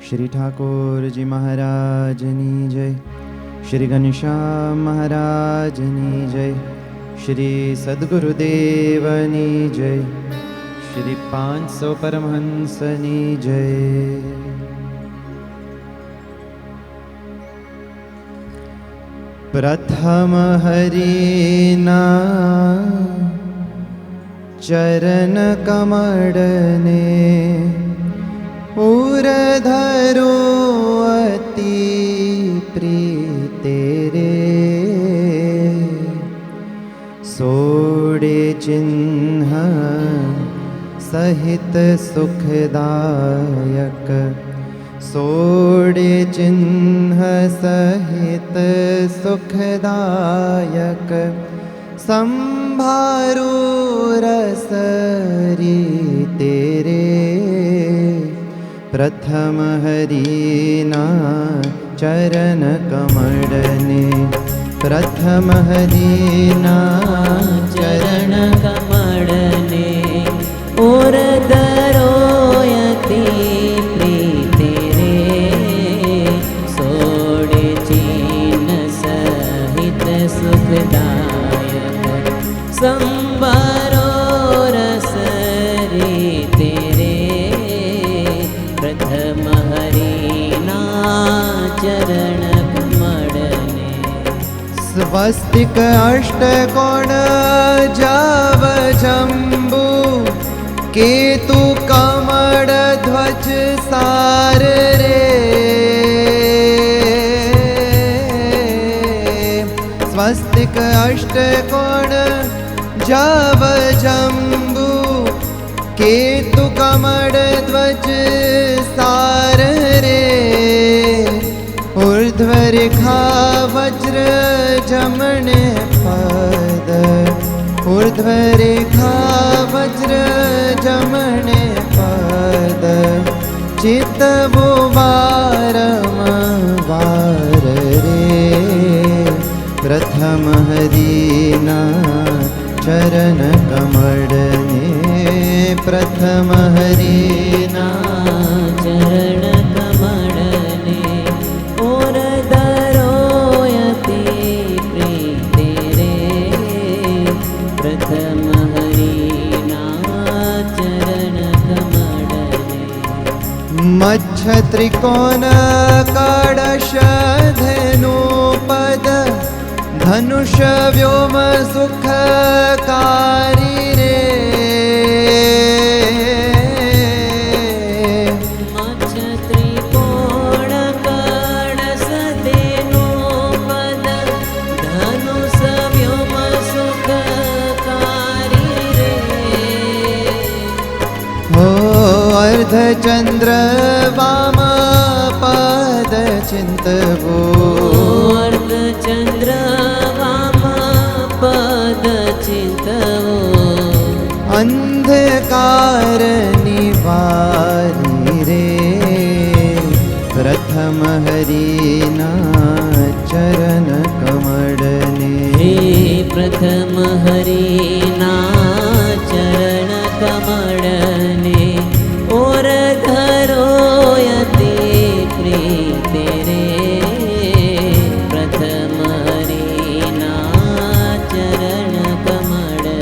श्री ठाकुर जी महाराजनी जय। श्री घनश्याम महाराजनी जय। श्री सद्गुरुदेवनी जय। श्री 500 परमहंसनी जय। प्रथम हरिना चरण कमळने उरधरो अति प्रीते रे। सोडे चिन्ह सहित सुखदायक। सोडे चिन्ह सहित सुखदायक। संभारो रसरी तेरे। प्रथम हरिना चरण कमळने। प्रथम हरिना चरण कमळने उरधरो अति प्रीते रे। सोडे चिन्ह सहित सुखदायक। संभारो रस रे तेरे। प्रथम हरिना चरण कमळने। स्वस्तिक अष्टकोण जब जम्बू। केतु कमळ ध्वज सार रे। स्वस्तिक अष्टकोण जब जम्बू। केतु कमळ ध्वज सार रे। ऊर्ध्वरेखा वज्र जमने पद। ऊर्ध्वरेखा वज्र जमने पद। चितवो वारंवार रे। प्रथम हरिना चरण कमळने। प्रथम हरिना चरण कमळने उरधरो अति प्रीते रे। प्रथम हरिना चरण कमळने। मच्छ त्रिकोण कडश धनुपद। धनुष व्योम सुखकारी रे। मच्छ त्रिकोण कडश धनुपद। धनुष व्योम सुखकारी रे। हो अर्धचंद्र वाम पद चिंतवो। अर्धचंद्र वाम पद चिंतवो। अंधकार निवारी रे। प्रथम हरिना चरण कमळने। प्रथम हरिना चरण कमळने उरधरो अति प्रीते रे। प्रथम हरिना चरण कमळने।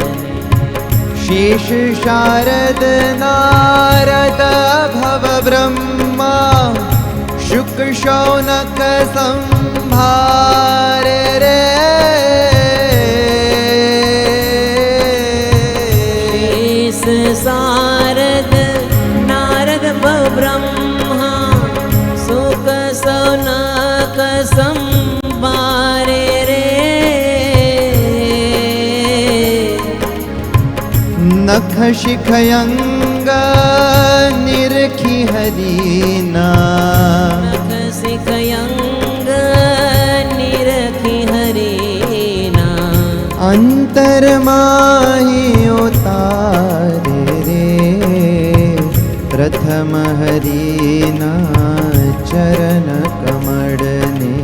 शेष शारद नारद भव ब्रह्मा। शुक शौनक संभार रे। शेष शारद नारद भव ब्रह्मा। शुक शौनक संभार रे। नख शिखयंग निरखी हरिना। नख शिखयंग निरखी हरिना। अंतर माही उतारे रे। प्रथम हरिना चरण कमळने।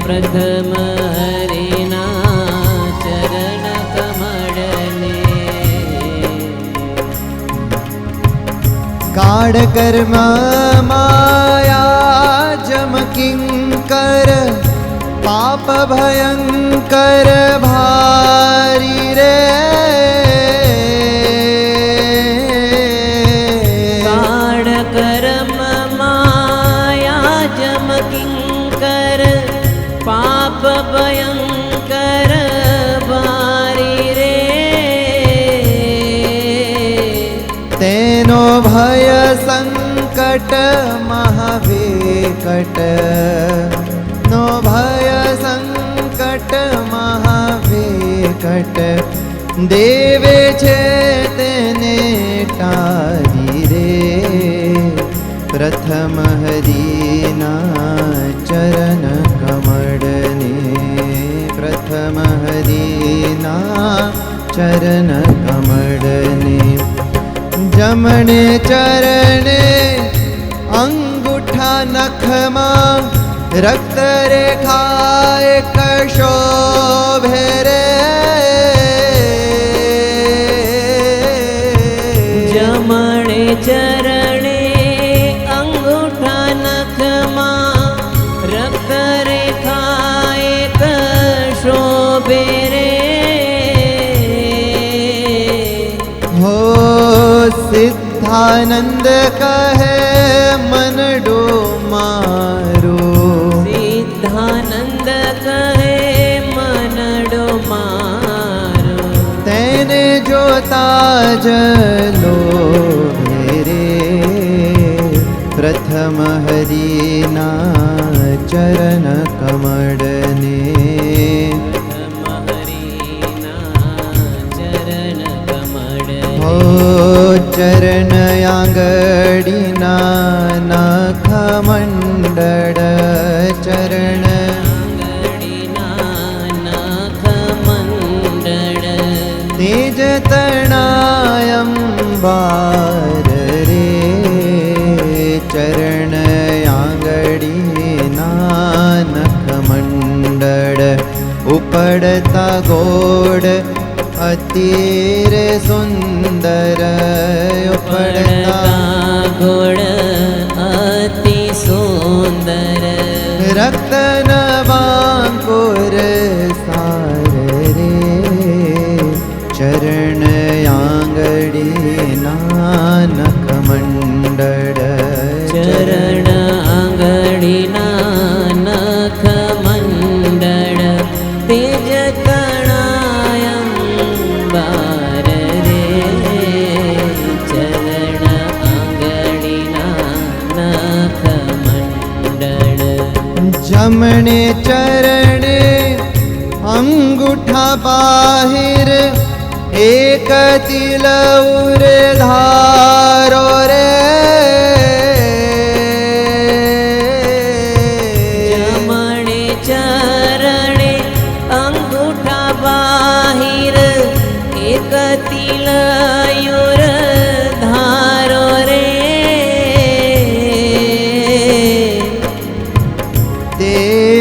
प्रथम हरिना चरण कमळने। गाढ़ कर्म माय પાપ ભયંકર ભારી રે કાળ કર્મ માયા જમ કિંકર પાપ ભયંકર ભારી રે તેનો ભય સંકટ મહાવિકટ નો ભય સંકટ મહાવિકટ દેવે છે તેને ટારી રે પ્રથમ હરિના ચરણ કમળને પ્રથમ હરિના ચરણ કમળને જમણે ચરણે અંગૂઠા નખમાં રક્ત રેખા એક શોભે રે જમણે ચરણે અંગૂઠા નખમાં રક્ત રેખા એક શોભે રે હો સિદ્ધાનંદ કહે મનડો મારો સિદ્ધાનંદ કહે મનડો મારો તેને જોતા જ લોભે રે પ્રથમ હરિના ચરણ કમળને ચરણ કમળ હો ચરણ આંગળીના નખ મંડળ ચરણ નખ મંડળ તેજ તણાયંબાર રે ચરણ આંગળીના નખ મંડળ ઉપડતા ગોળ અતિર સુંદર ઉપડતા ગોળ અતિ સુંદર રક્તન વાંકુર સાર રે ચરણ આંગળીના નખ મંડળ ચરણ આંગળીના નખ મંડળ તેજ તણાયંબાર રે ચરણ આંગળીના નખ મંડળ જમણે ચરણે અંગૂઠા બાહિર એક તિલ ઉર ધારો રે જમણે ચરણે અંગૂઠા બાહિર એક તિલયુર ધારો રે તે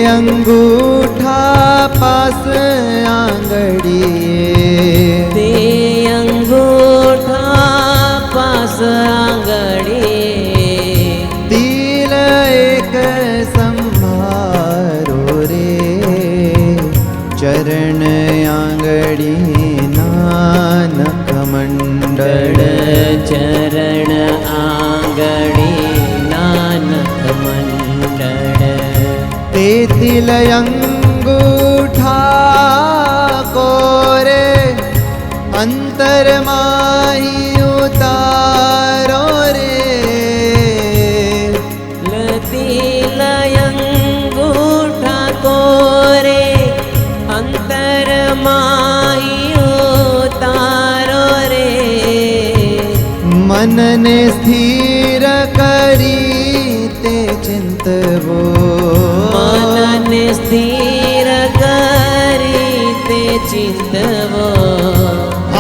અંગૂઠા પાસ આંગળીએ તે અંગૂઠા પાસ આંગળીએ તિલ એક સંભારો રે ચરણ આંગળીના નખ મંડળ ચરણ આંગળીના નખ મંડળ તે તિલ અંગૂઠા કોરે અંતરમાહી ઉતારો રે લતિલયંગૂઠા કોરે અંતરમાહી ઉતારો રે મનને સ્થિર કરી તે ચિંતવો મનને સ્થિર કરી તે ચિંતવો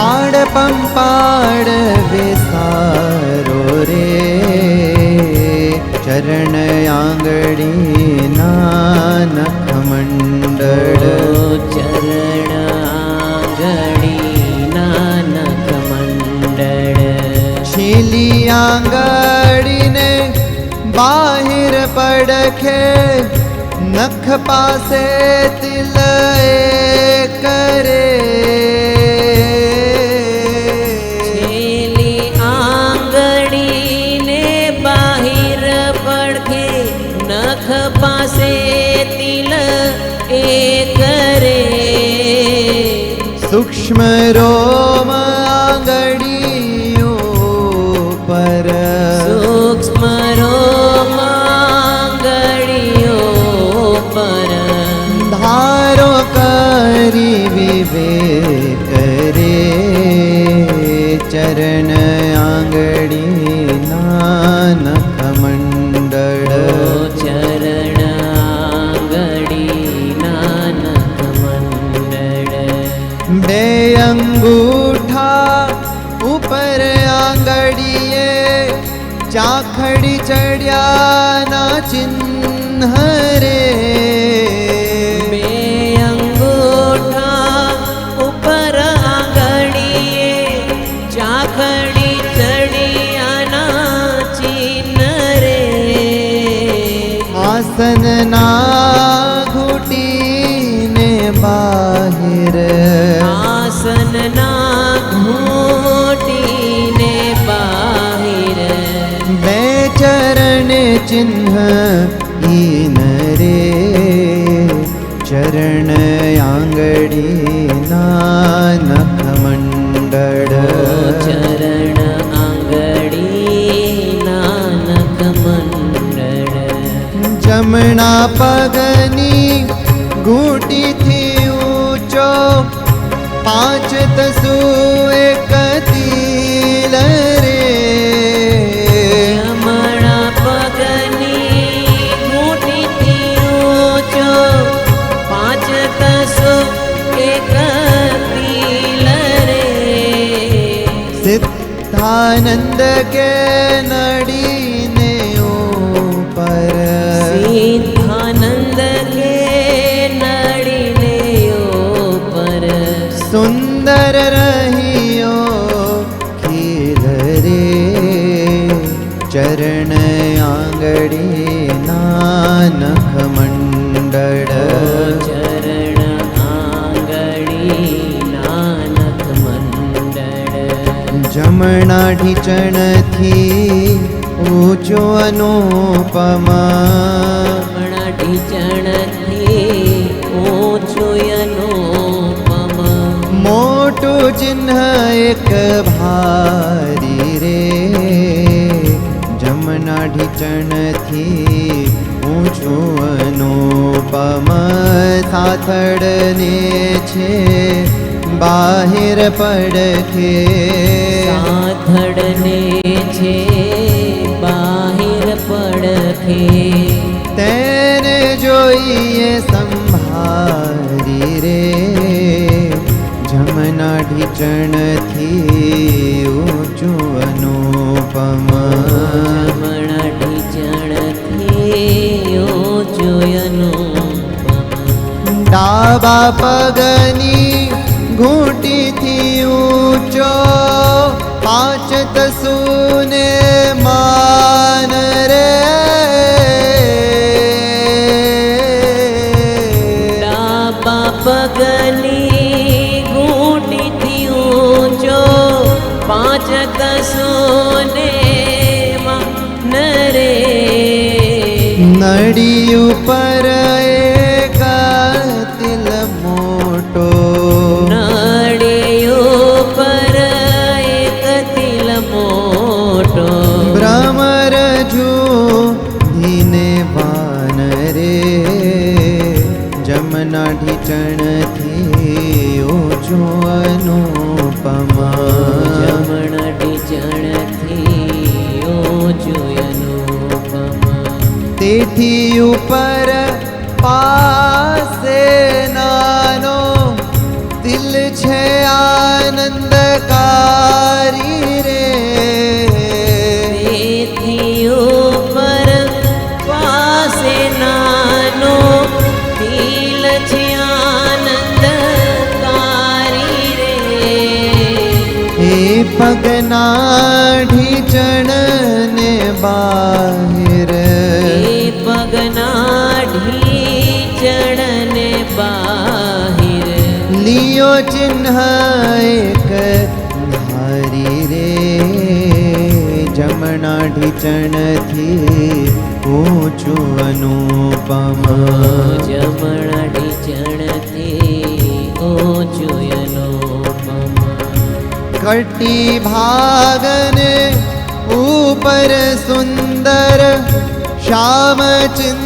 આડ પંપાડ વિસારો રે ચરણ આંગળીના નખ મંડળ ચરણ આંગળીના નખ મંડળ શીલી આંગળીને બાહિર પડખે નખ પાસે તિલ કરે છેલી આંગળીને બાહિર પડખે નખ પાસે તિલ એ કરે સૂક્ષ્મ રોમ આંગળીઓ પર સૂક્ષ્મ રોમ આંગળીઓ પર ધારો કરી વિવેક કરે ચરણ આંગળી નાનક મંડળ ચરણ આંગળી નાનક મંડળ બે અંગૂઠા ઉપર આંગળીએ ચાખડી ચડ્યાના ચિહ્ન રે બે અંગૂઠા ઉપર આંગળીએ ચાખડી ચડિયાના ચિહ્ન રે આસનના ઘૂંટીને બાહિર આસનના ઘૂંટીને બાહિર બે ચરણ ચિહ્ન ઈન રે ચરણ આંગળી નાનક મંડળ ચરણ આંગળી નાનક મંડળ જમણા પગની ઘૂંટીથી ઊંચો પાંચ તસુ એક તિલ રે જમણા પગની ઘૂંટીથી ઊંચો પાંચ તસો એક તિલ રે સિદ્ધાનંદ કે નડીને ઉપર સિદ્ધાનંદ કે નડીને ઉપર સુંદર રહિયો ખીલ રે ચરણ આંગળી નાનક મંડળ ચરણ આંગળી નાનક મંડળ જમણા ઢીચણથી ઊંચો અનુપમ હમણાં ઢીચણથી ઊંચું અનુપમ મોટું ચિહ્ન એક ભારી રે જમણા ઢીચણથી ઊંચું અનુપમ સાથળને છે બાહિર પડખે સાથળને છે બાહિર પડખે તેને જોઈએ સંભારી રે જમણા ઢીચણથી ઊંચું અનુપમ જમણા ઢીચણથી ઊંચું અનુપમ ડાબા પગની ઘૂંટીથી ઊંચો પાંચ તસુને માન રે ડાબા પગની ઘૂંટીથી ઊંચો પાંચ તસોને માન રે નડી ઉપર એક તિલ મોટો નળિયો પર એક તિલ મોટો ભ્રમર ધીને વાન રે જમણા ઢીચણથી ઊંચો અનુપમ જમણા ઢીચણથી ઊંચું અનુપમ તેથી ઉપર પાસે નાનો દિલ છે આનંદકારી રે તેથી ઉપર પાસે નાનો દિલ છે આનંદકારી રે હે પગના ઢીચણ ને બાહિર એ પગના ઢી चिन्ह एक धारी रे जमना ढीचण थी ऊंचું અનુપમ જમણા ઢીચણથી ઊંચું અનુપમ કટી ભાગને ઉપર સુંદર શ્યામ ચિહ્ન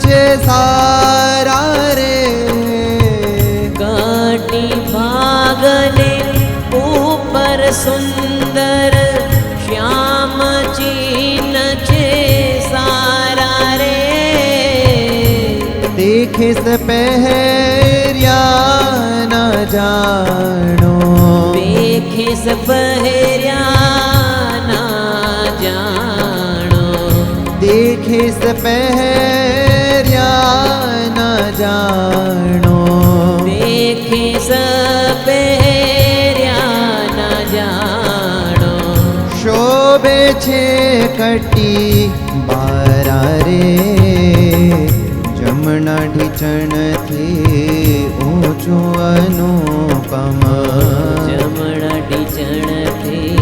છે સારા રે કાટી ભાગને ઉપર સુંદર શ્યામ ચિહ્ન છે સારા રે દેખે સ પહેર્યા ન જાણો દેખે સ પહેર્યા ના જાણો દેખે સ પહેર્યા ન જાણો દેખે સ પહેર્યા ના જાણો શોભે છે કટી બારા રે જમણા ઢીચણથી ઊંચું અનુપમ જમણા ઢીચણથી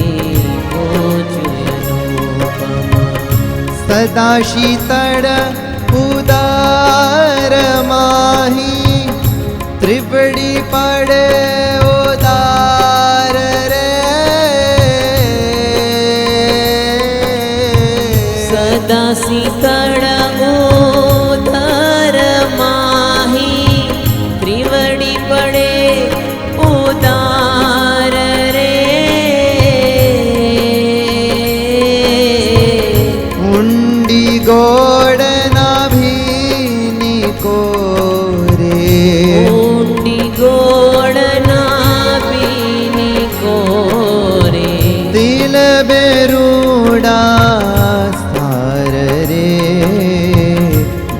ઊંચું અનુપમ સદા શીતળ ઉદાર માહી ત્રિપડી પડે ઉદાર રે સદા શીતળ ઉદર માહી ત્રિવડી પડે ઉદાર રે ઊંડી ગોળ નાભીની કોરે ઊંડી ગોળ નાભીની કોરે દિલ બેરુડા સાર રે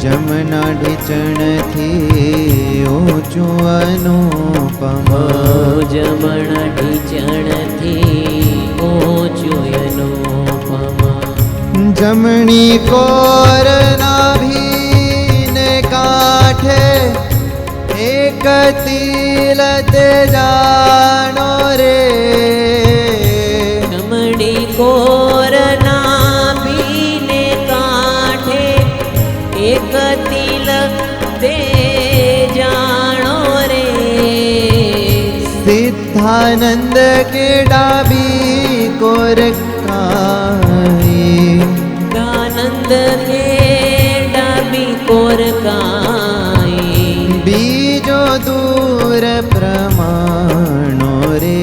જમના ઢીચણથી ઊંચું અનુપમ જમણા ઢીચણથી ઊંચું અનુપમ જમણી કોર નાભીને કાંઠે એક તિલ તે જાણો રે જમણી કોર નાભીને કાંઠે એક તિલ તે જાણો રે સિદ્ધાનંદ કે ડાબી કોર કાઈ દાનંદ કે ડાબી કોર કાઈ બીજો દૂર પ્રમાણો રે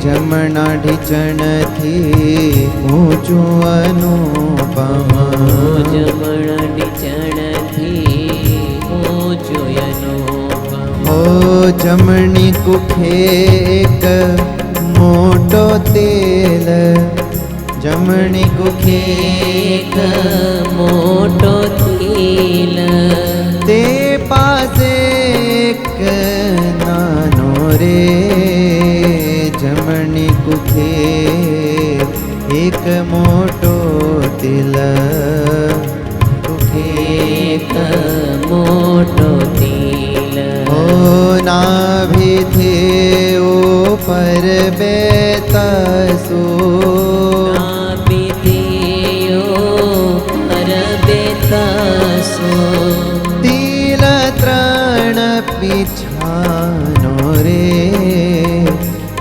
જમણા ઢીચણથી ઊંચું અનુપમ જમણા ઢીચણથી ઊંચું અનુપમ હો જમણી કુખે એક મોટો તેલ જમણી કુખે એક મોટો તિલ તે પાસે એક નાનો રે જમણી કુખે એક મોટો તિલ કુખે એક મોટો તિલ ઓ નાભીથી ઉપર બે તસુ તિલ ત્રણ પીછાનો રે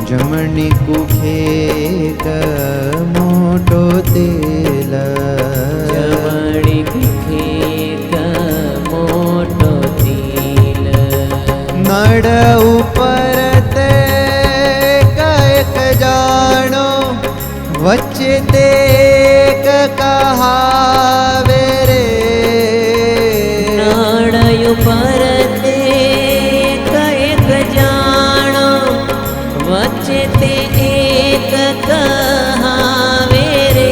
જમણી કુખે એક મોટો તેલ જમણી કુખે એક મોટો તિલ નડ ઉપર તે કઈક જાણો વચ્ચે તે કહાવે રે નડયું પર તે કઈક જાણો વચ્ચે તે એક કહાવે રે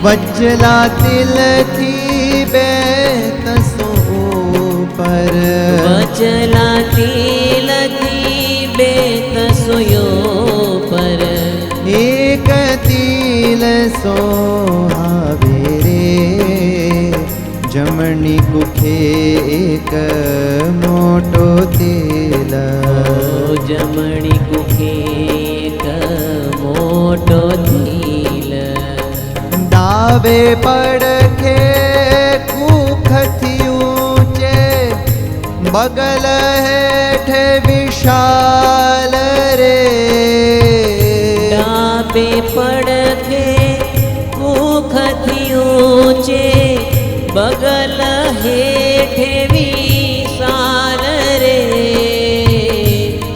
વચલા તિલથી બે તસો ઉપર વચલા તિલથી બે તસોયો પર એક તિલ સોહાવે રે જમણી કુખે એક મોટો તિલ જમણી કુખે એક મોટો તિલ ડાબે પડખે કુખથી ઊંચે બગલ હેઠ વિશાલ રે ડાબે પડખે કુખથી ઊંચે બગલ હેઠે વિશાલ રે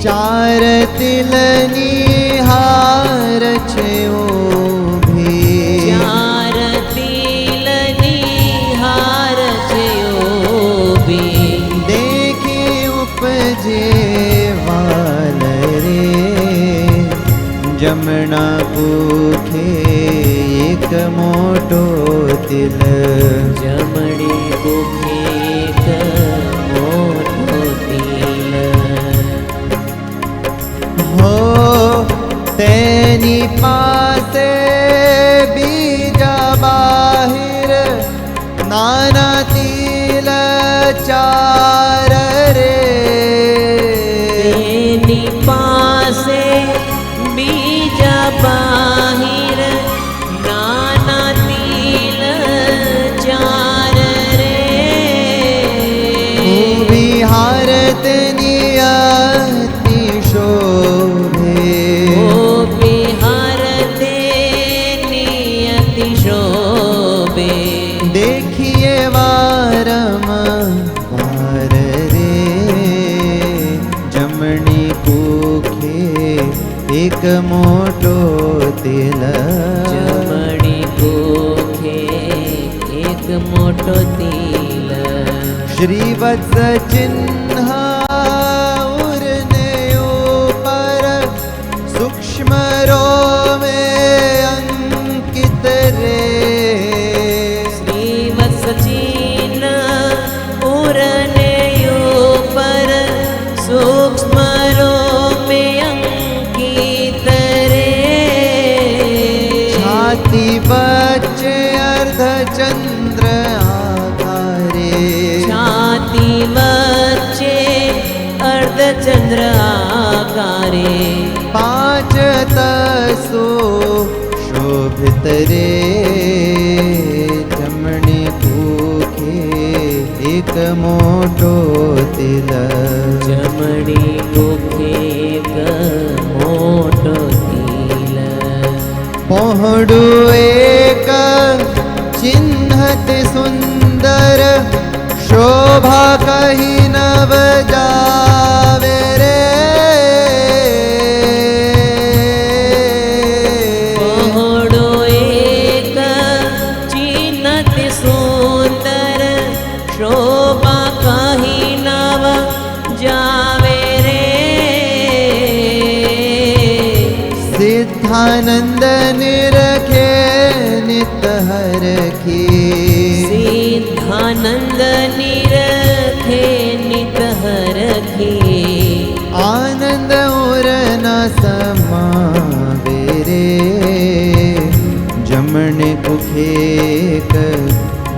ચાર તિલની હાર છે ઊભી ચાર તિલની હાર છે ઊભી દેખી ઉપજે વાલ રે જમણા કુખે એક મોટો તિલ જમણી કુખે એક મોટો તિલ હો તેની પાસે બીજા બાહિર નાના તિલ ચાર રે તેની પાસે બીજા બાહિર નાના તિલ ચાર રે ઊભી હાર તેની અતિ શોભે બિહાર તેની અતિ શોભે દેખીએ વારંવાર રે જમણી કુખે એક મોટો તિલ જમણી કુખે એક મોટો તિલ શ્રીવત્સ ચિહ્ન ઉરને ઉપર સૂક્ષ્મ રોમે અંકિત રે શ્રીવત્સ ચિહ્ન ઉરને ઉપર સૂક્ષ્મ રોમે અંકિત રે છાતી વચ્ચે અર્ધચંદ્ર આકારે છાતી વચ્ચે અર્ધચંદ્ર આકારે પાંચ તસો શોભિત રે જમણી કુખે એક મોટો તિલ જમણી કુખે એક મોટો તિલ પહોળું એક ચિહ્નત સુંદર શોભા કહી નવ જાવે રે પહોળો એક ચિહ્નત સુંદર શોભા કહી નવ જાવે રે સિદ્ધાનંદ નિરખે નિત હરખી સિદ્ધાનંદ નિરખે નિત હરખી આનંદ ઉરના સમાવે રે જમણે કુખે એક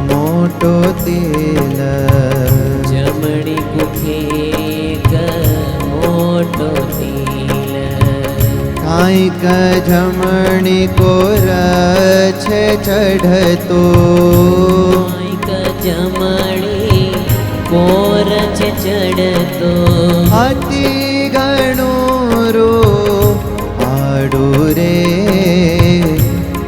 મોટો તિલ જમણી કુખે એક મોટો તિલ કાંઈક જમણી કોર છે ચઢતો કાંઈક જમણી કોર છે ચડતો અતિ ઘણું રો આડું રે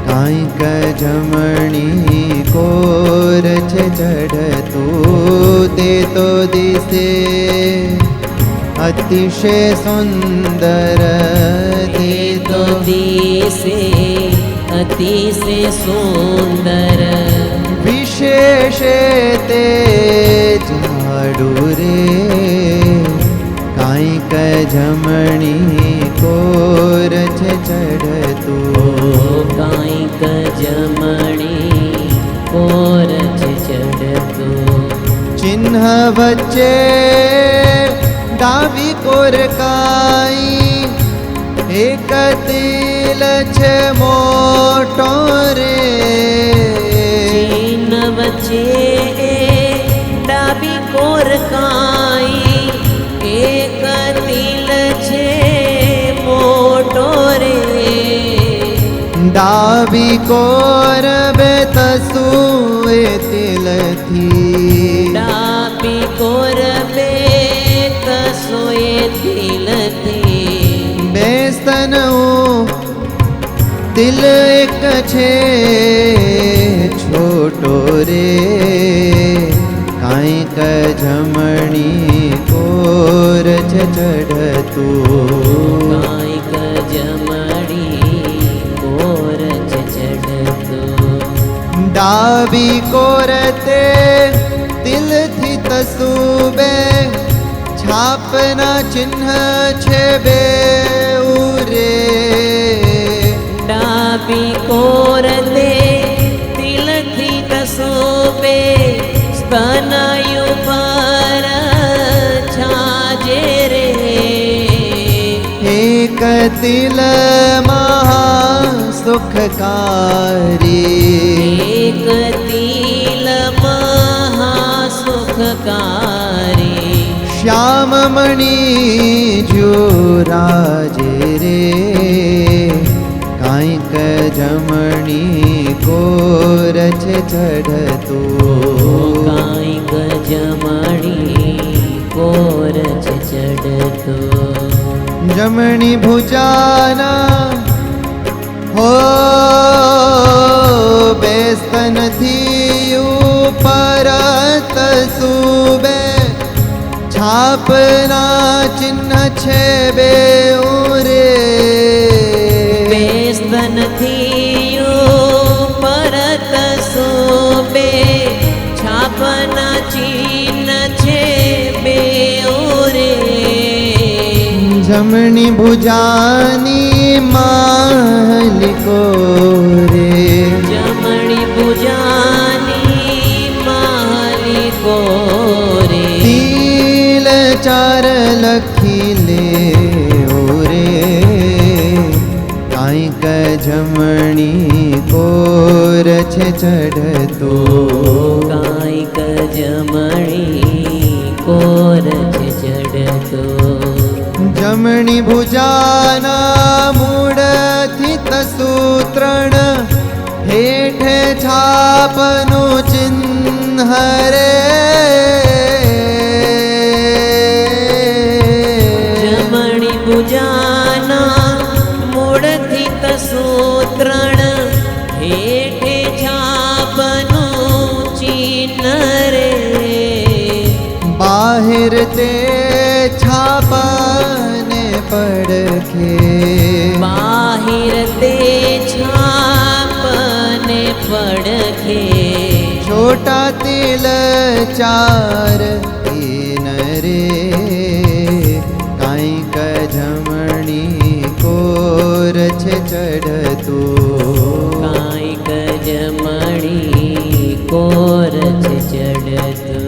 કાંઈક જમણી કોર છે ચઢતું તે તો દિશે અતિશય સુંદર તે તો દિશે અતિશે સુંદર વિશેષે તે ઝાડું રે કાંઈક જમણી કોર છે ચઢતું કાંઈક જમણી કોર છે ચડતું ચિહ્ન વચ્ચે ડાબી કોર કાંઈ એક તિલ છે મોટો રે ચિહ્ન વચ્ચે ડાબી કોર કાંઈ એક ડાબી કોરબે તસુએ તિલથી ડાબી કોરબે તસોએ તિલથી બેસ્તન તિલ એક છે છોટો રે કાંઈક જમણી કોર છે ચઢતું કાંઈક જમણી કોર છે ચડતો ડાબી કોરતે તિલથી તસુબે છાપના ચિહ્ન છે બે ઉરે ડાબી કોરતે તિલથી તસોબે સ્તનયુ પર છાજે રે એક તિલ મહાસુખકારી એક તિલ મહાસુખકારી શ્યામમણી જો રાજે રે કાંઈક જમણી કોર છે ચઢતું કાંઈક જમણી કોર છે ચડતો જમણી ભુજાના હો બેસ્તનથી ઉપર તસુબે છાપના ચિહ્ન છે બે ઉરે બેસ્તનથી ઉપર તસોબે છાપના ચિહ્ન છે બે ઓરે જમણી ભુજાની માલિકો રે જમણી ભુજાની માલિકો રે તિલ ચાર લખી લે રે કાંઈક જમણી કોર છે ચઢતું કાંઈક જમણી કોર છે ચડતો જમણી ભુજાના મૂળથી તસૂત્રણ હેઠે છાપનું ચિહ્ન રે જમણી ભુજાના મૂળથી તસૂત્રણ હેઠે છાપનું ચિહ્ન રે બાહિર તે છાપને પડખે બાહિર તે છાપને પડખે છોટા તિલ ચાર તીન રે કાંઈક જમણી કોર છે ચઢતું કાંઈક જમણી કોર છે ચડતો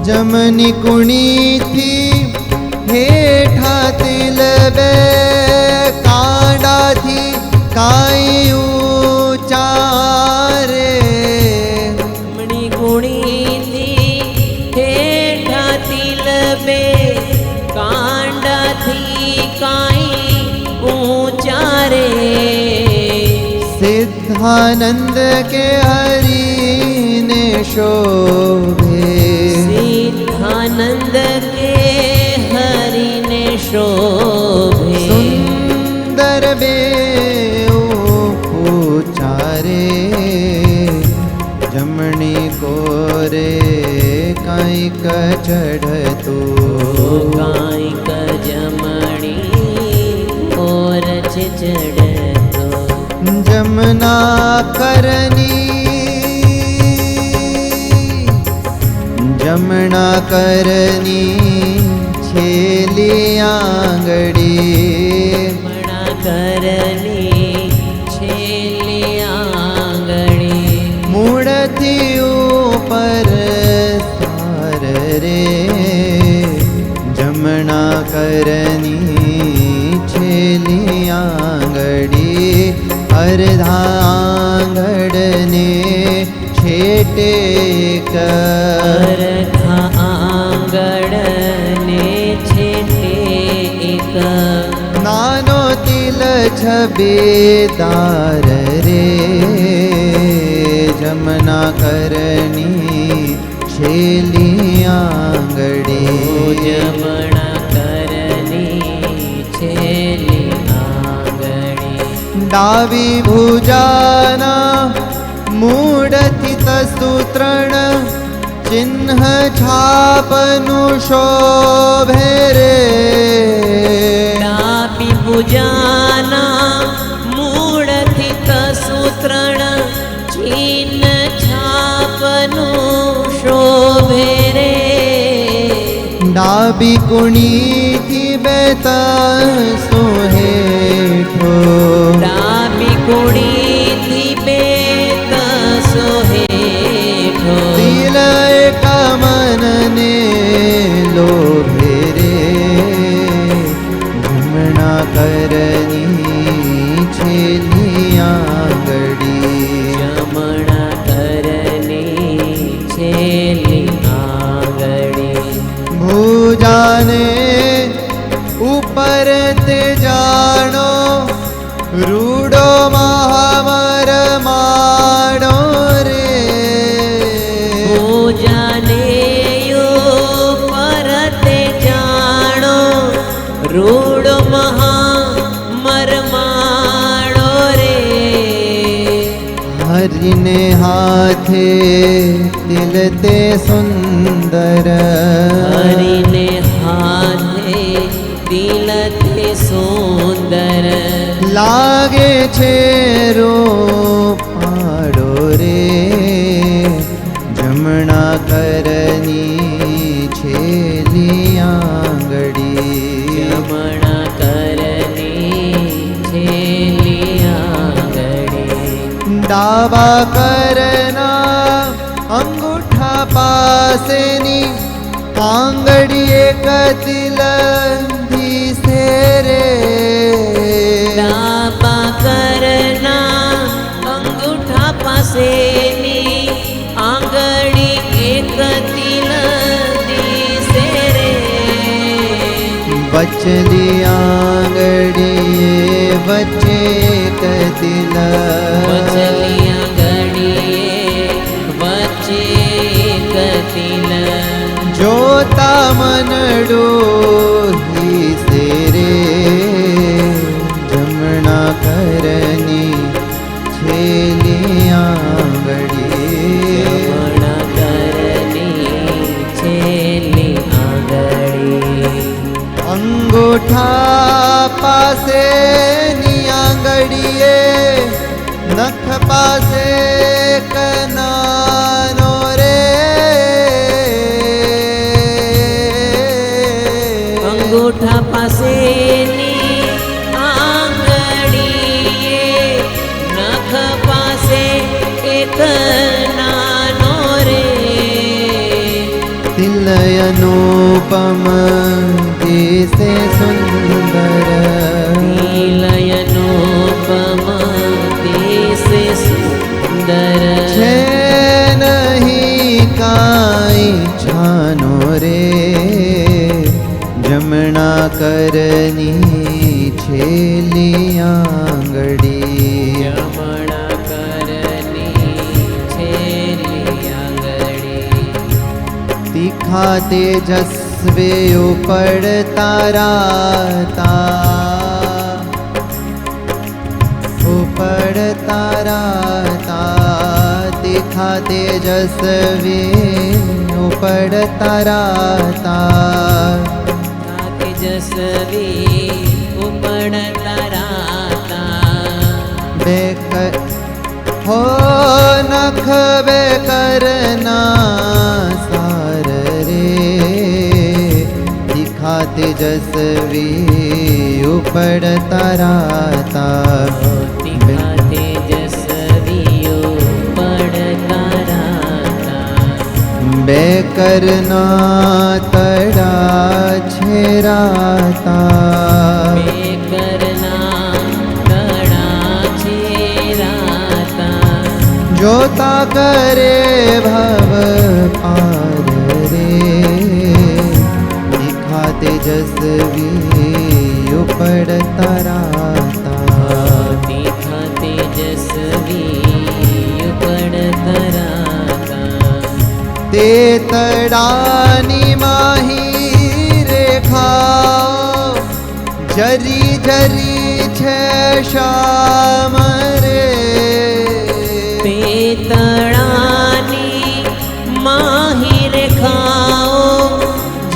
જમની કુણીથી હેઠા તિલ બે કાંડાથી કાંઈ ઊંચા રે જમણી ગુણીથી હેઠા તિલ બે કાંડાથી કાંઈ ઊંચા રે સિદ્ધાનંદ કે હરીને શોભે સિદ્ધાનંદ કે હરિને શોભે સુંદર બે ઉચારે જમણી કોરે કાંઈક ચઢતું કાંઈક જમણી કોર છે ચડતો જમના કરની છેલી આંગળી મણા કરની છેલ્લી આંગળી મૂળથી ઉપર સાર રે જમણા કરની છેલી આંગળી અર્ધા આંગળને છેટે અર્ધા આંગળને છેટે એક નાનો તિલ छबेदार रे जमना करनी छेली आंगड़ी जमना करनी छेली आंगड़ी डावी भुजाना मूढ़थि तस्तुत्रण चिन्ह छापनु शोभे रे डाबी भुजाना मूढ़थि तसूत्रण चिन्ह छापनु शोभे रे डाबी कुणी थी बेत सोहेठो डाबी कुणी थी बेत सोहेठो तिलय कमन ने लोभे रे झुमना करनी छेली आंगड़ी जमना करनी छेली आंगड़ी भुजाने ऊपर ते जानो रूडो महामर माडो रे पूजाने यो परते जानो रूड महा मरमाड़ो रे हरिने हाथे तिलते सुंदर हरिने हाथे तिलते सुंदर लागे छे रूपाड़ो रे जमना करनी छेली आंगड़ी जमना करनी छेली आंगड़ी डाबा करना अंगूठा पासेनी आंगड़ी एक तिल से रे डाबा करना अंगूठा पासेनी आंगड़ी एक तिल दिसे रे बचली आंगड़ी बचे कतिल बचली आंगड़ी बचे कतिल जोता मनडो ही से रे जमना करनी छेली आंगड़ी जमना करनी छेली आंगड़ी अंगूठा पासे नी आंगड़िए नख पासे कनानो रे अंगूठा पासे नी आंगड़िए नख पासे एक नानो रे तिलय अनुपम जैसे सुंदर नीलयनोपम देसे सुंदर छे नहीं काई छानो रे जमना करनी छेली आंगड़ी जमना करनी छेली आंगड़ी तीखा तेजस्वी उपड़ ताराता उपड़ ताराता तीखा तेजस्वी उपड़ ताराता तेजस्वी उपड़ ताराता बेकर हो नख बेकरना सार रे दिखा तेजस्वी उपड़ ताराता दिखा तेजस्वी उपड़ ताराता बेकरना तड़ा छेराता बेकरना तड़ा छेराता जोता करे भव पार रे दिखा तेजस्वी उपड़ ताराता રેતડાની માહી રેખા જરી જરી છે શ્યામ રે પેતળાની માહી રેખાઓ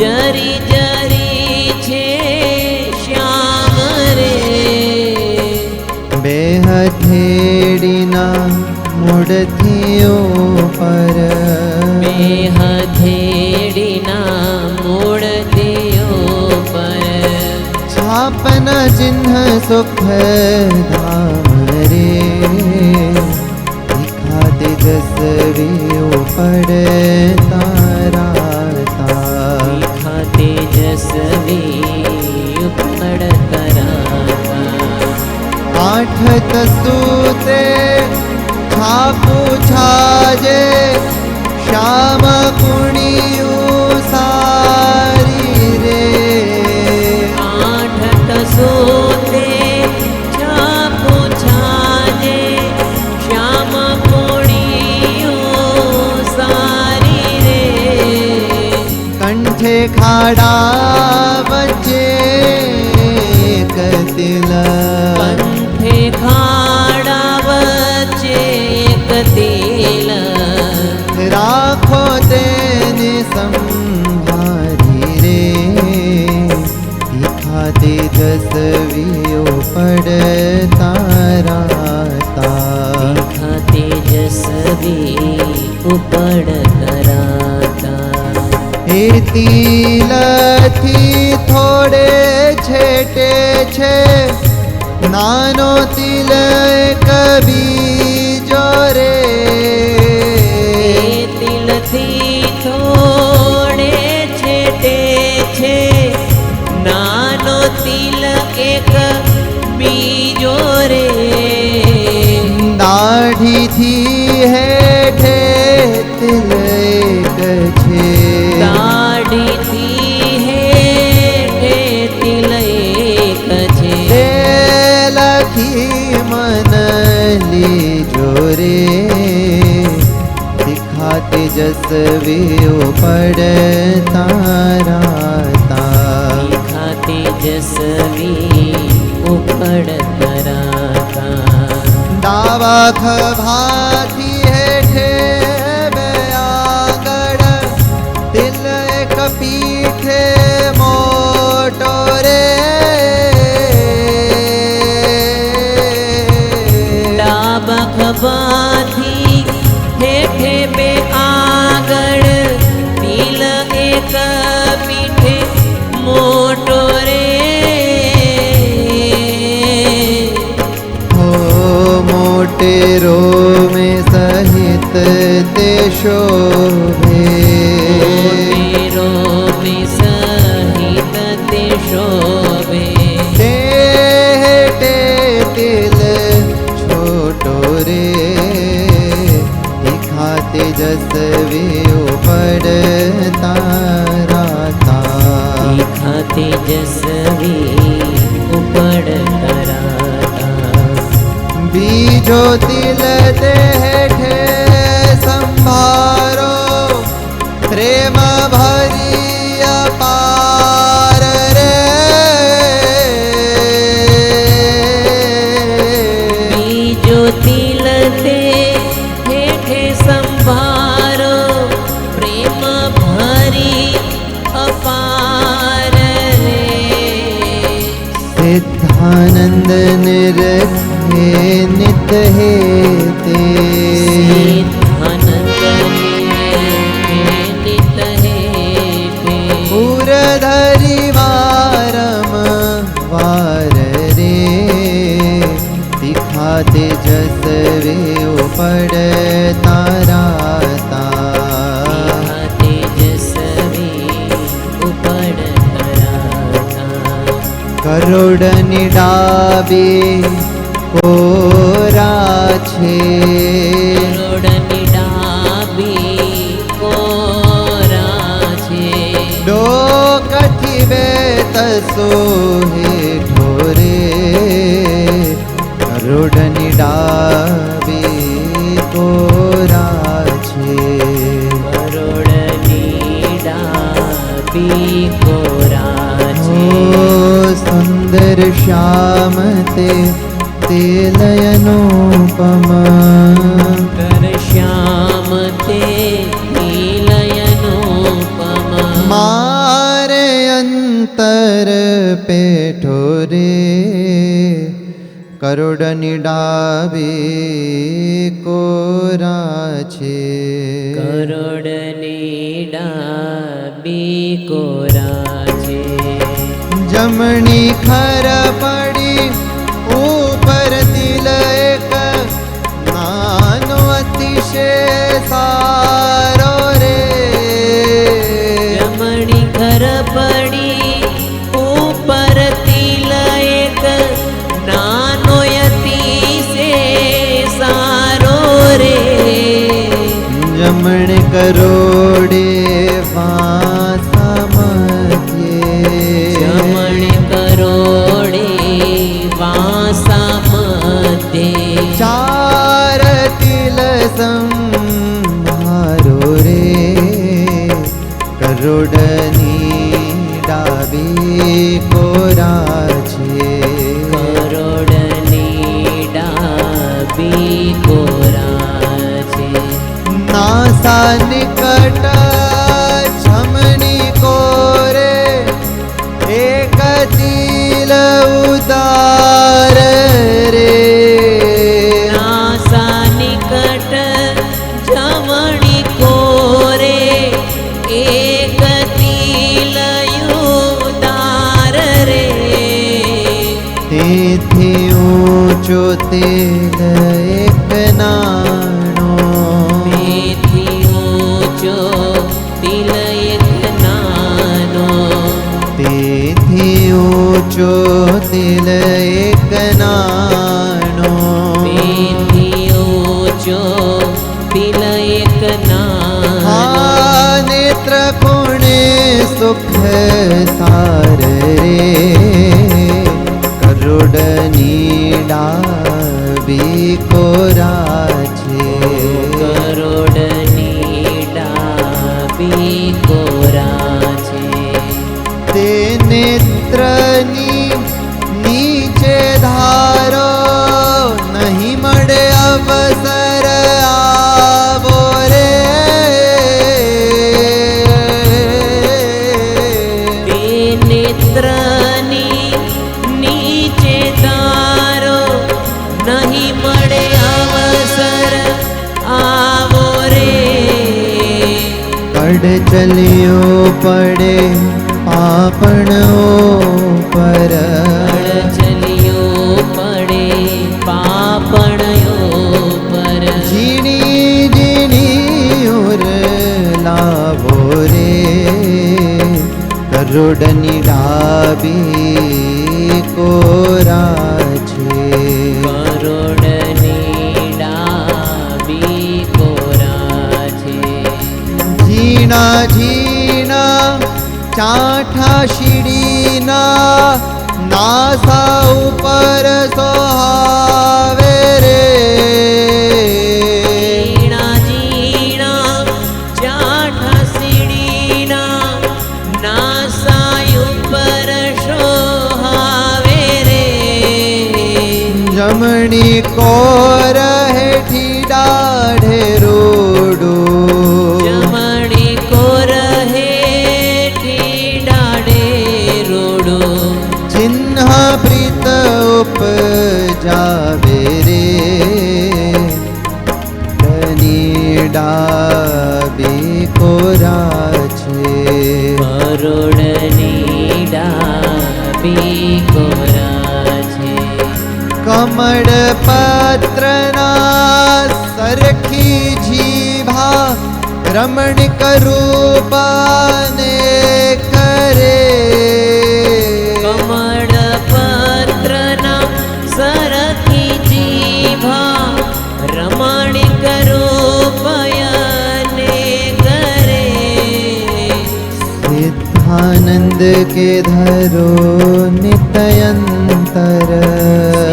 જરી જરી છે શ્યામ રે બે હથેળીના મૂળથી ઉપર બે હથેળીના મૂળથી ઉપર છાપન ચિહ્ન સુખ ધામ રે દિખા તેજસ્વી ઉપર તારા દિખા તેજસ્વી ઉપર તરાતા આઠ તસ્તુતે છાપુ છાજે શ્યામ પુણ્યું સારી રે આઠ તસોતે છાપુ છાજે શ્યામ પુણ્યું સારી રે કંઠે ખાડા વચ્ચે કતિલા કંઠે ખાડા વચ્ચે એક તિલક રાખો તેને સંભારી રે દિખા તેજસ્વીઓ પડ તારા દિખા તેજસ્વી ઉપર તરાતા એ તિલથી થોડે છેટે છે નાનો તિલ એક બીજો રે તિલથી થોડે છેટે છે નાનો તિલ એક બીજો રે દાઢીથી હેઠે તિલ એક છે દાઢીથી હેઠે તિલ એક છે તે લખી મન લીજો રે દિખા તેજસ્વી પડ તારા દિખા તેજસ્વી ઉપર તરાતા ડાવા ખભાથી હેઠે બે આગળ તિલ એક પીઠે મોટો રે ડાબા ખભાથી હેઠે બે આગળ તિલ એક પીઠે મોટો રે હો મોટેરો મેં સહિત તે શોભે મોટેરો મેં સહિત તે શોભે તે હેઠે તિલ છોટો રે દિખા તેજસ્વી પડ તારા દિખા તેજસ્વી ઉપર તરાતા બીજો તિલ તે હેઠે સંભારો પ્રેમ ભરી અપાર રે બીજો તિલ તે હેઠે સંભારો પ્રેમ ભરી અપાર રે સિદ્ધાનંદ નિરખે નિત હે તે નિત હેઠે પૂરધરી વારમ વાર રે દિખા તેજસ્વી પડ તારા તેજસ્વી ઉપર તરાતા કરોડની ડાબી કોરા છે કરોડની ડાબી કોરા છે ડોકથી બે તસો હેઠો રે કરોડની ડાબી કોરા છે કરોડ તે લયનુપમ કર શ્યામ તે લયનુપમ મારે અંતર પેઠો રે કરોડની ડાબી કોરા છે કરોડની ડાબી કોરા છે જમણી ખર પડી ઉપર તિલક નાનો અતિશય સારો રે જમણી ખર પડી ઉપર તિલક નાનો અતિશય સારો રે જમણે કરોડે વાસા મધ્યે જમણે કરોડે વાસા મધ્યે ચાર તિલ સંભારો રે કરોડની ડાબી કોરા છે કરોડની ડાબી કોરા છે નાસા નિકટ જમણી કોરે એક તિલ ઉદાર રે નાસા નિકટ જમણી કોરે એક તિલ ઉદાર રે તેથી ઊંચો તિલ એક નાનો તેથી ઊંચો તિલ એક નાનો તેથી ઊંચો તિલ એક નાનો તેથી ઊંચો તિલ એક નાનો નેત્ર કોણે સુખ સાર રે કરોડની ડાબી કોરા છે કરોડની ડાબી કોરા છે તે નેત્રની નીચે ધારો નહીં મળે અવસર આવો રે તે નેત્રની નીચે તારો નહીં મળે અવસર આવો રે કડ ચલ્યો પડે આપણો પર ચલિયો પડે પાપણયો પર ઝીણી ઝીણી ઉર લાવો રે કરોડની ડાબી કોરા છે કરોડની ડાબી કોરા છે ઝીણા ઝીણા ચાઠા શીડીના નાસા ઉપર સોહાવે રે જીણા જીણા ચાઠા સીડીના નાસાય ઉપર શોહાવે રે જમણી કોર હેઠી દાઢે રોડું જમણી કોર હેઠી ડાડે રોડો ચિહ્ન પ્રીત ઉપજાવે રે ધની ડાબી કોરા છે કરોડની ડાબી કોરા છે કમળ પત્રના સરખી જીભા રમણીક રૂપાને કરે કમળ પત્રના સરખી જીભા રમણીક રૂપયને કરે સિદ્ધાનંદ કે ધરો નિતયંતર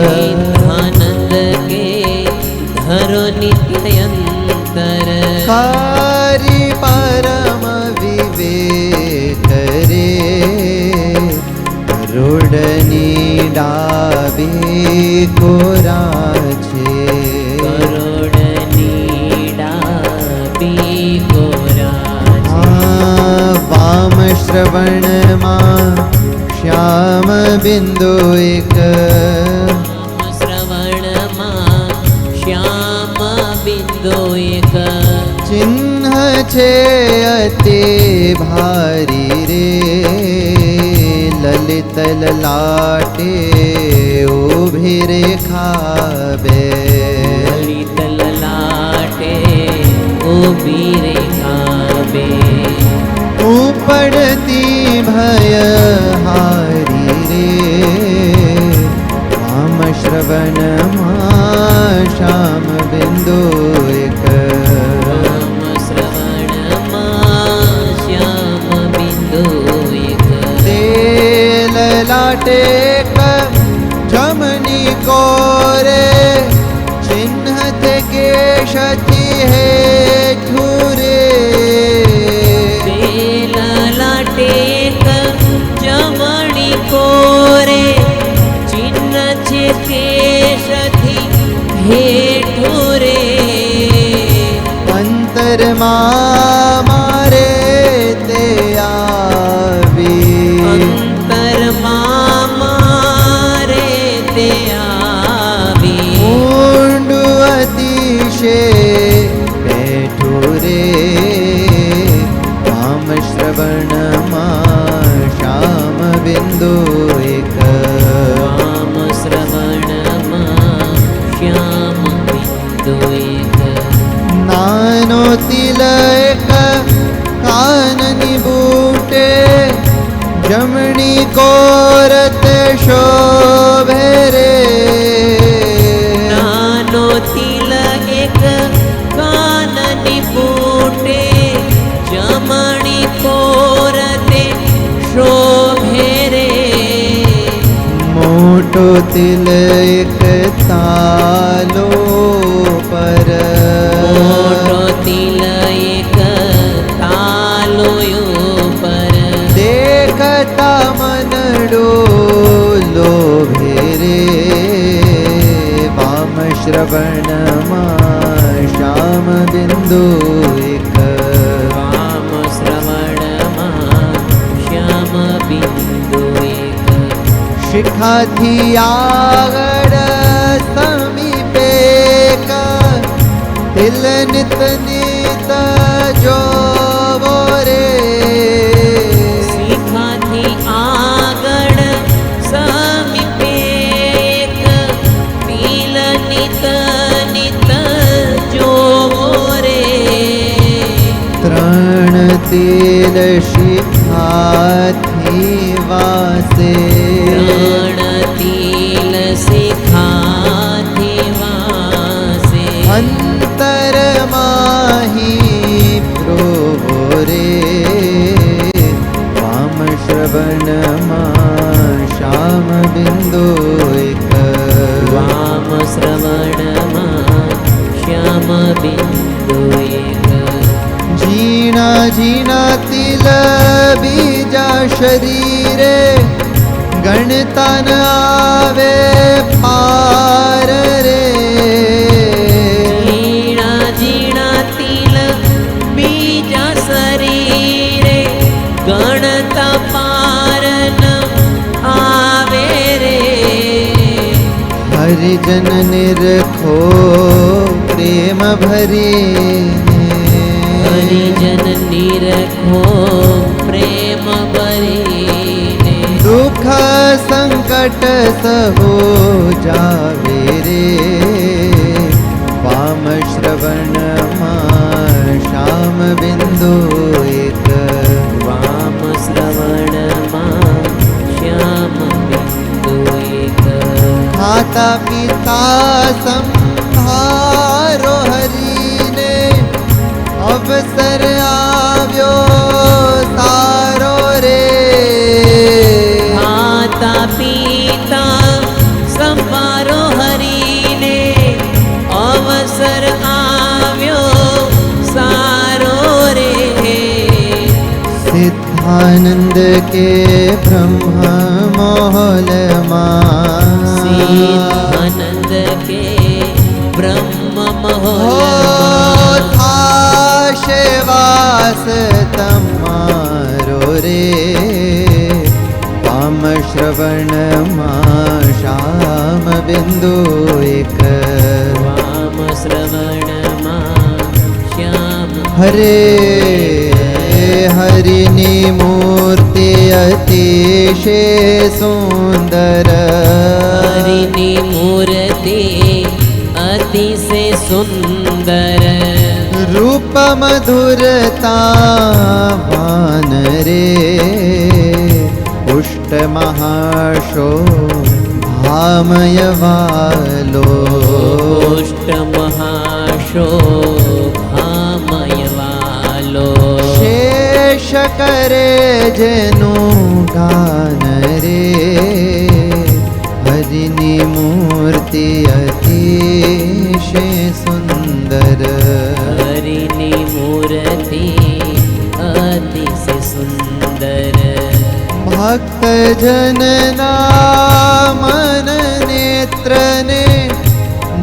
સિદ્ધાનંદ કે ધરો નિત્યંતર કારી પરમ વિવેક રે કરોડની ડાબી કોરા છે. કરોડની ડાબી કોરા છે. વામ શ્રવણમાં શ્યામ બિંદુ એક. શ્રવણમાં શ્યામ બિંદુ એક. ચિહ્ન છે અતિ ભારી રે, લલિત લલાટે ઉભી રેખા બે. લલિત લલાટે ઊભી રેખા બે. ઉપડતી ભય હારી રે, વામ શ્રવણમાં શ્યામ બિંદુ એક. વામ શ્રવણમાં શ્યામ બિંદુ એક. તે લલાટે જમની કોરે, ચિહ્ન તે કેશથી હેઠું રે. લલાટે જમણી કોરે, ચિહ્ન છે કેશથી હેઠું રે. અંતરમાં મારે તે આવી, અંતરમાં મારે તે આવી. ઊંડું અતિશય બેઠું રે, વામ શ્રવણમાં શ્યામ બિંદુ એક. વામ શ્રવણમાં શ્યામ બિંદુ એક. નાનો તિલક કાનની બૂટે, જમણી કોરત શોભે રે. નાનો તિલક એક કાનની બૂટે, જમણી કોરતે શોભે રે. મોટો તિલક તાલો પર, મોટો તિલક તાલોયો પર. દેખતા મનડો લોભે રે, વામ શ્રવણમાં શ્યામ બિંદુ એક. વામ શ્રવણમાં શ્યામ બિંદુ એક. શિખાથી આગળ સમીપે તિલ નિત નિત જોવો રે. શિખાથી આગળ સમીપે એક, તિલ નિત નિત જોવો રે. ત્રણ તિલ શિખાથી વાસે, ત્રણ તિલ શિખાથી વાસે. અંતરમાહી પ્રોભો રે, વામ શ્રવણમાં શ્યામ બિંદુ એક. વામ શ્રવણમાં શ્યામ બિંદુ એક. ઝીણા ઝીણા તિલ બીજા શરીરે, ગણતા ન આવે પાર રે. ઝીણા ઝીણા તિલ બીજા શરીરે, ગણતા પાર ન આવે રે. હરિજન નિરખો પ્રેમ ભરીને, હરિજન નિરખો પ્રેમ ભરીને. દુઃખ સંકટ સહો જાવે રે, વામ શ્રવણમાં શ્યામ બિંદુ એક. વામ શ્રવણમાં શ્યામ બિંદુ એક. માતા પિતા સંભારો હરીને, અવસર આવ્યો સારો રે. માતા પિતા સંભારો હરીને, અવસર આવ્યો સારો રે. સિદ્ધાનંદ કે બ્રહ્મ મોહલમાં, તમારો રે પામ શ્રવણમાં શ્યામ બિંદુ એક વામ શ્રવણમાં શ્યામ હરે હરિની મૂર્તિ અતિશય સુંદર હરિની મૂર્તિ અતિશે સુંદર રૂપ મધુરતાવાન રે પુષ્ટ મહાશો ભામય વાલો પુષ્ટ મહાશોભામય વાલો શેષ કરે જેનું ગાન રે હરિની મૂર્તિ અતિશય સુંદર હરિની મૂર્તિ અતિશય સુંદર ભક્ત જનના મન નેત્રને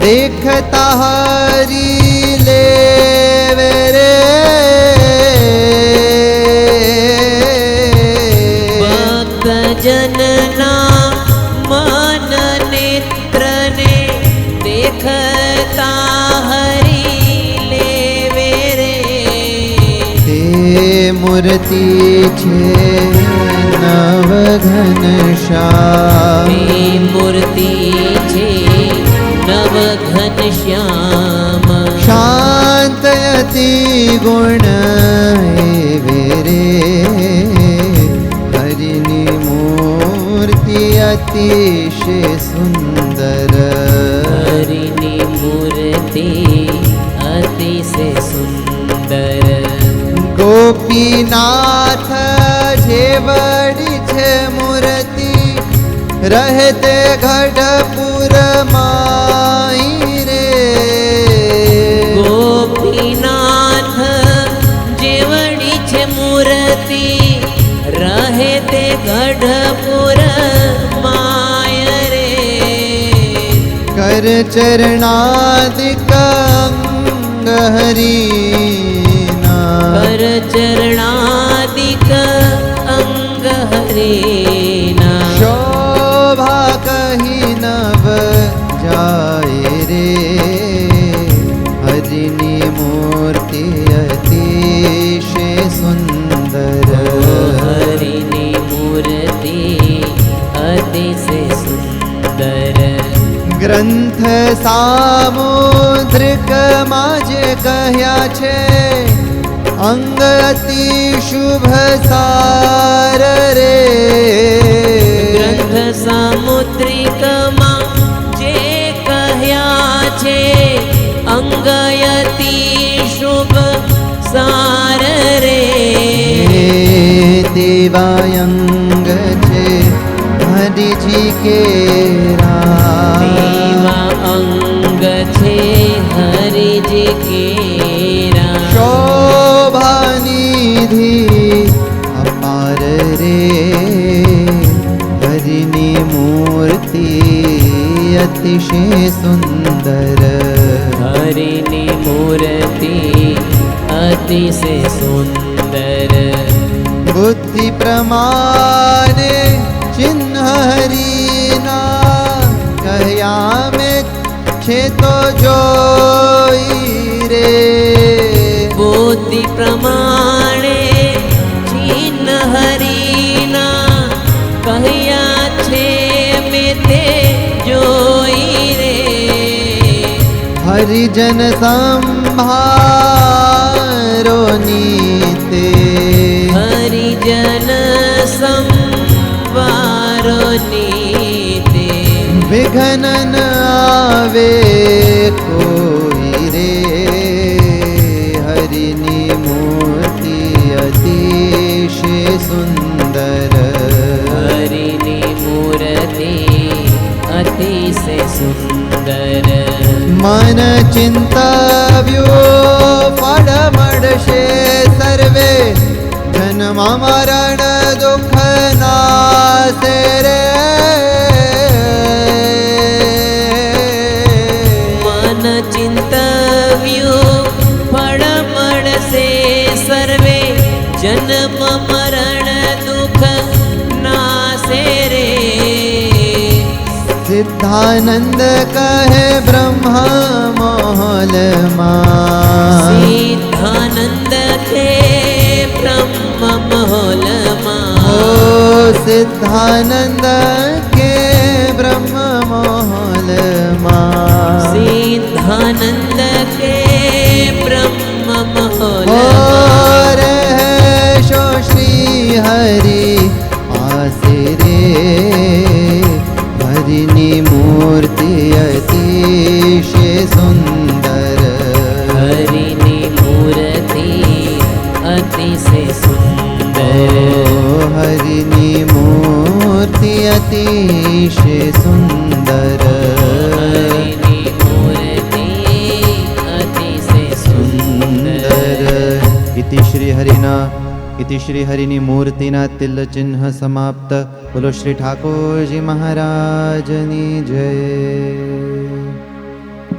દેખતા હરી લેવે રે ભક્ત જનના મન નેત્રને દેખતા હરી લેવે રે તે મૂર્તિ છે નવ ઘનશ્યામ તે મૂર્તિ છે નવ ઘનશ્યામ શાંત અતિ ગુણ એવે રે હરિની મૂર્તિ અતિશય સુંદર હરિની મૂર્તિ અતિશય સુંદર ગોપીનાથ જેવડી છે મૂર્તિ રહેતે ગઢપુર માઈ રે ગોપીનાથ જેવડી છે મૂર્તિ રહે તે ગઢપુર માય રે કર ચરણાદિક અંગ હરીના કર ચરણાદિક અંગ હરીના શોભા કહી નવ જાય રે હરિની મૂર્તિ અતિશય સુંદર હરિની મૂર્તિ અતિશય સુંદર ગ્રંથ સામુદ્રિકમાં જે કહ્યા છે અંગ અતિ શુભ સાર રે ગ્રંથ સામુદ્રિકમાં જે કહ્યા છે અંગયતિ શુભ સાર રે દેવાયંગ છે હરિજી કેરા દેવા અંગ છે હરિજી કેરા શોભાનિધિ અપાર રે હરિની મૂર્તિ અતિશય સુંદર હરિની મૂર્તિ અતિશય સુંદર બુદ્ધિ પ્રમાણે ચિહ્ન હરિના કહ્યા મેં છે તો જોઈ રે બુદ્ધિ પ્રમાણે ચિહ્ન હરિના કહ્યા છે મેં તે જોઈ રે હરિજન સંભારો નીતે હરિજન સંવારો નીતે વિઘ્ન ન આવે કોઈ રે હરિની મૂર્તિ અતિશય સુંદર હરિની મૂર્તિ અતિશય સુંદર મન ચિંતવ્યો ફળ મળશે સર્વે જન્મ મરણ દુઃખ નાશે રે મન ચિંતવ્યું ફળ મળશે સર્વે जन्म मरण दुख नासे रे सिद्धानंद कहे ब्रह्म मोहल सिद्धानंद के ब्रह्म मोहल ओ सिद्धानंद के ब्रह्म मोहल सिद्धानंद के ब्रह्म मोहल शो श्री हरि आसिरे हरिनी मूर्ति अतिशय सुंदर हरिनी मूर्ति अतिशय सुंदर हरिनी मूर्ति अतिशय सुंदर हरिनी मूर्ति अतिशय सुंदर इति श्री हरिना इति श्री हरिनी मूर्तिना तिल चिन्ह समाप्त। बोलो श्री ठाकुर जी महाराजनी जय।